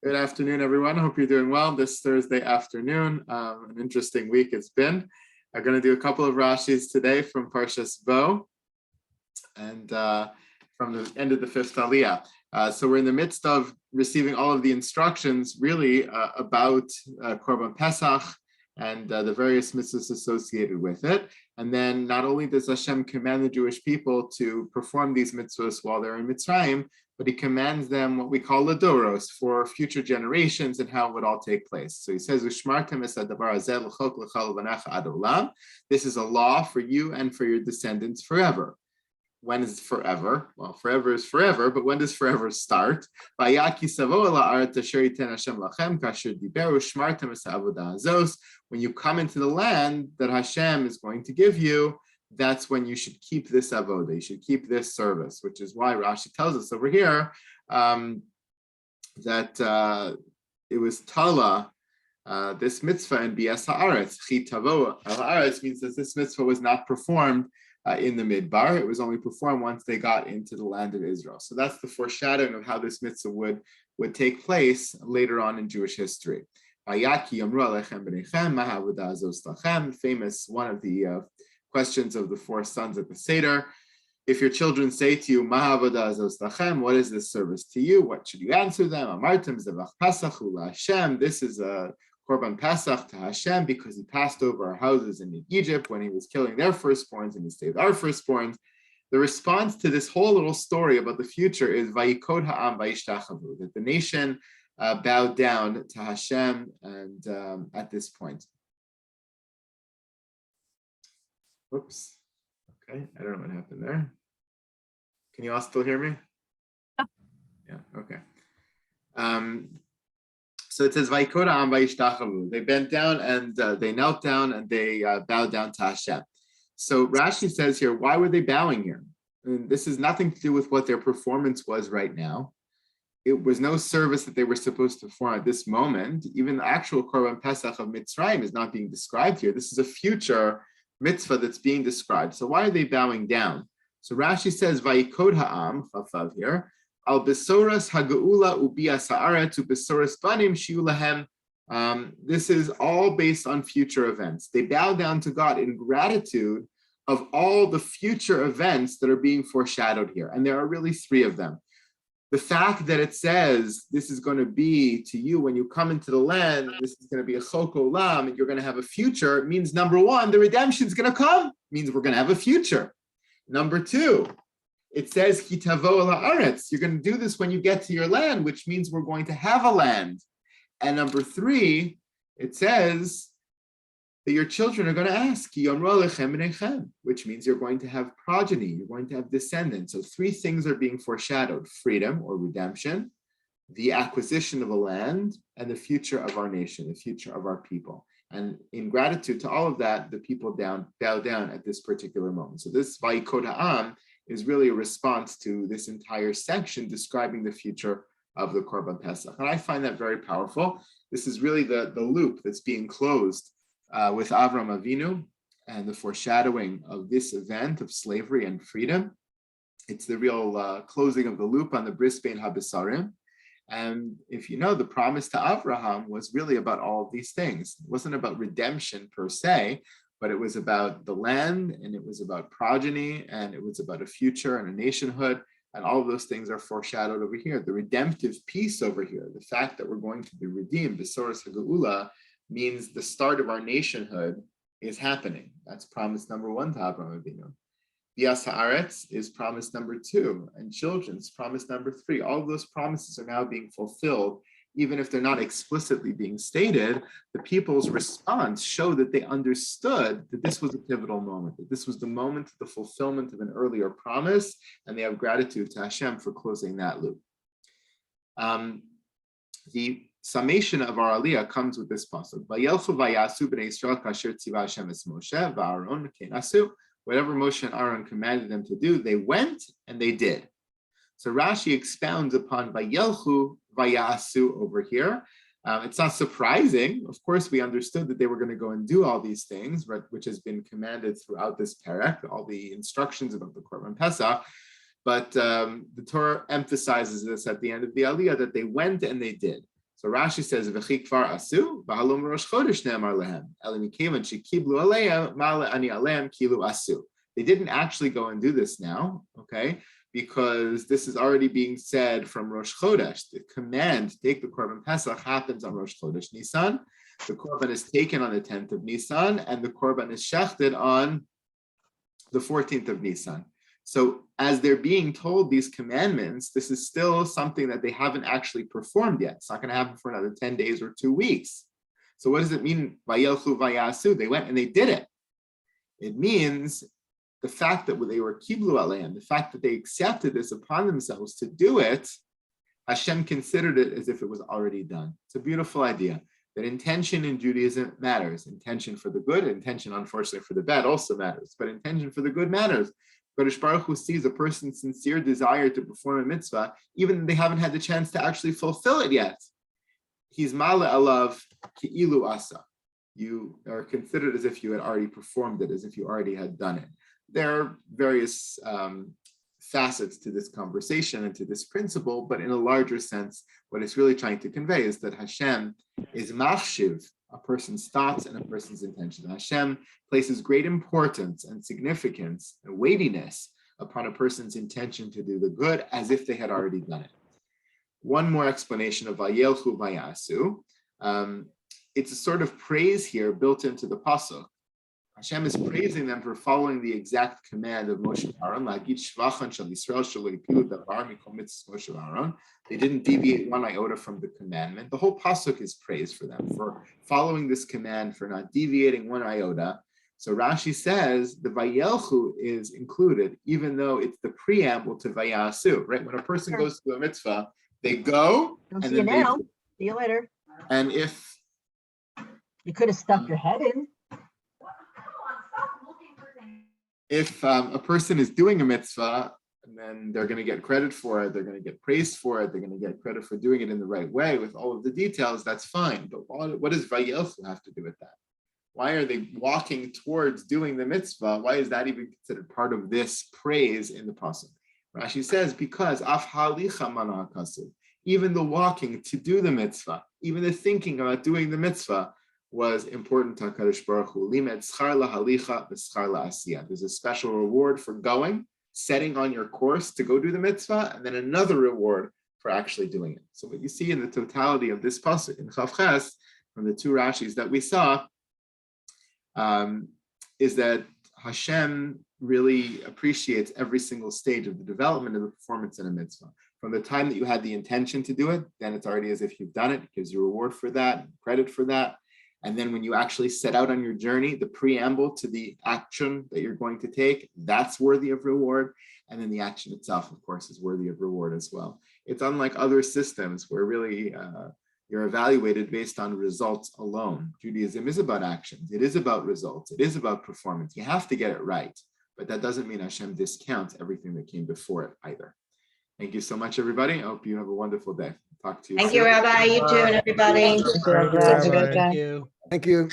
Good afternoon, everyone. I hope you're doing well this Thursday afternoon. An interesting week it's been. I'm going to do a couple of Rashis today from Parshas Bo and from the end of the fifth Aliyah. So we're in the midst of receiving all of the instructions really about Korban Pesach and the various mitzvahs associated with it. And then not only does Hashem command the Jewish people to perform these mitzvahs while they're in Mitzrayim, but he commands them what we call ladoros for future generations and how it would all take place. So he says, this is a law for you and for your descendants forever. When is forever? Well, forever is forever, but when does forever start? When you come into the land that Hashem is going to give you, that's when you should keep this avodah, you should keep this service, which is why Rashi tells us over here that it was Tala, this mitzvah in Bias Haaretz. Chi Tavo Haaretz means that this mitzvah was not performed in the Midbar. It was only performed once they got into the land of Israel. So that's the foreshadowing of how this mitzvah would take place later on in Jewish history. Famous, one of the questions of the four sons at the Seder. If your children say to you, what is this service to you? What should you answer them? This is a Korban Pesach to Hashem because he passed over our houses in Egypt when he was killing their firstborns and he saved our firstborns. The response to this whole little story about the future is Vayikod ha'am vayishtachavu, that the nation bowed down to Hashem and at this point. Whoops. Okay, I don't know what happened there. Can you all still hear me? Yeah, okay. So it says, Vayikod ha'am vayishtachavu. They bent down and they knelt down and they bowed down to Hashem. So Rashi says here, why were they bowing here? And this has nothing to do with what their performance was right now. It was no service that they were supposed to perform at this moment. Even the actual Korban Pesach of Mitzrayim is not being described here. This is a future mitzvah that's being described. So why are they bowing down? So Rashi says, Vayikod ha'am, chafav here, al besoras haga'ula ubias ha'aretz ubesoras banim shiu lahem. This is all based on future events. They bow down to God in gratitude of all the future events that are being foreshadowed here. And there are really three of them. The fact that it says this is going to be to you when you come into the land, this is going to be a chok olam, and you're going to have a future, means number one, the redemption is going to come, means we're going to have a future. Number two, it says ki tavo haaretz, you're going to do this when you get to your land, which means we're going to have a land. And number three, it says that your children are going to ask, which means you're going to have progeny, you're going to have descendants. So three things are being foreshadowed: freedom or redemption, the acquisition of a land, and the future of our nation, the future of our people. And in gratitude to all of that, the people bow down at this particular moment. So this Vayikod ha'am is really a response to this entire section describing the future of the Korban Pesach. And I find that very powerful. This is really the loop that's being closed with Avram Avinu and the foreshadowing of this event of slavery and freedom. It's the real closing of the loop on the Bris Bein HaBesarim. And if you know, the promise to Avraham was really about all of these things. It wasn't about redemption per se, but it was about the land, and it was about progeny, and it was about a future and a nationhood. And all of those things are foreshadowed over here. The redemptive piece over here, the fact that we're going to be redeemed, Besoros HaGeula, means the start of our nationhood is happening. That's promise number one to Avraham Avinu. Bias Haaretz is promise number two, and children's promise number three. All of those promises are now being fulfilled, even if they're not explicitly being stated. The people's response showed that they understood that this was a pivotal moment, that this was the moment of the fulfillment of an earlier promise, and they have gratitude to Hashem for closing that loop. The summation of our aliyah comes with this pasuk: Vayelchu vayasu bnei Yisrael kasher tziva Hashem es Moshe va'Aaron kenasu. Whatever Moshe and Aaron commanded them to do, they went and they did. So Rashi expounds upon Vayelchu vayasu over here. It's not surprising. Of course, we understood that they were going to go and do all these things, right, which has been commanded throughout this parak, all the instructions about the Korban Pesach. But the Torah emphasizes this at the end of the Aliyah, that they went and they did. So Rashi says, "V'chi kvar asu, v'halom rosh chodesh ne'amar lehem, ela mikevan shekiblu aleim, ma'ale ani aleim kilu asu." They didn't actually go and do this now, okay? Because this is already being said from Rosh Chodesh. The command to take the Korban Pesach happens on Rosh Chodesh Nisan. The Korban is taken on the 10th of Nisan, and the Korban is shechted on the 14th of Nisan. So as they're being told these commandments, this is still something that they haven't actually performed yet. It's not going to happen for another 10 days or 2 weeks. So what does it mean? Vayelchu vayasu. They went and they did it. It means the fact that they were kiblu aleim, the fact that they accepted this upon themselves to do it, Hashem considered it as if it was already done. It's a beautiful idea that intention in Judaism matters. Intention for the good, intention, unfortunately, for the bad also matters, but intention for the good matters. Kodesh Baruch Hu sees a person's sincere desire to perform a mitzvah, even if they haven't had the chance to actually fulfill it yet. He's male alav ki'ilu asa. You are considered as if you had already performed it, as if you already had done it. There are various facets to this conversation and to this principle, but in a larger sense, what it's really trying to convey is that Hashem is machshiv, a person's thoughts and a person's intention. Hashem places great importance and significance and weightiness upon a person's intention to do the good as if they had already done it. One more explanation of Vayelchu Vayasu. It's a sort of praise here built into the pasuk. Hashem is praising them for following the exact command of Moshe and Aaron. They didn't deviate one iota from the commandment. The whole pasuk is praise for them for following this command, for not deviating one iota. So Rashi says the Vayelchu is included, even though it's the preamble to Vayasu. Right? When a person goes to a mitzvah, they go Don't and see you then now. See you later. And if you could have stuck your head in. If a person is doing a mitzvah, and then they're going to get credit for it, they're going to get praised for it, they're going to get credit for doing it in the right way with all of the details, that's fine. But what does Vayelchu have to do with that? Why are they walking towards doing the mitzvah? Why is that even considered part of this praise in the pasuk? Rashi says, because af halicha mana kasuv, even the walking to do the mitzvah, even the thinking about doing the mitzvah, was important to HaKadosh Baruch Hu. Limed schar lahalicha v'schar la'asiyah. There's a special reward for going, setting on your course to go do the mitzvah, and then another reward for actually doing it. So what you see in the totality of this pasuk in Chav Ches, from the two Rashis that we saw, is that Hashem really appreciates every single stage of the development of the performance in a mitzvah. From the time that you had the intention to do it, then it's already as if you've done it. It gives you reward for that, credit for that. And then when you actually set out on your journey, the preamble to the action that you're going to take, that's worthy of reward. And then the action itself, of course, is worthy of reward as well. It's unlike other systems where really you're evaluated based on results alone. Judaism is about actions. It is about results. It is about performance. You have to get it right. But that doesn't mean Hashem discounts everything that came before it either. Thank you so much, everybody. I hope you have a wonderful day. Talk to you soon. Thank you, Rabbi. You too, and everybody. Thank you. Thank you. Thank you.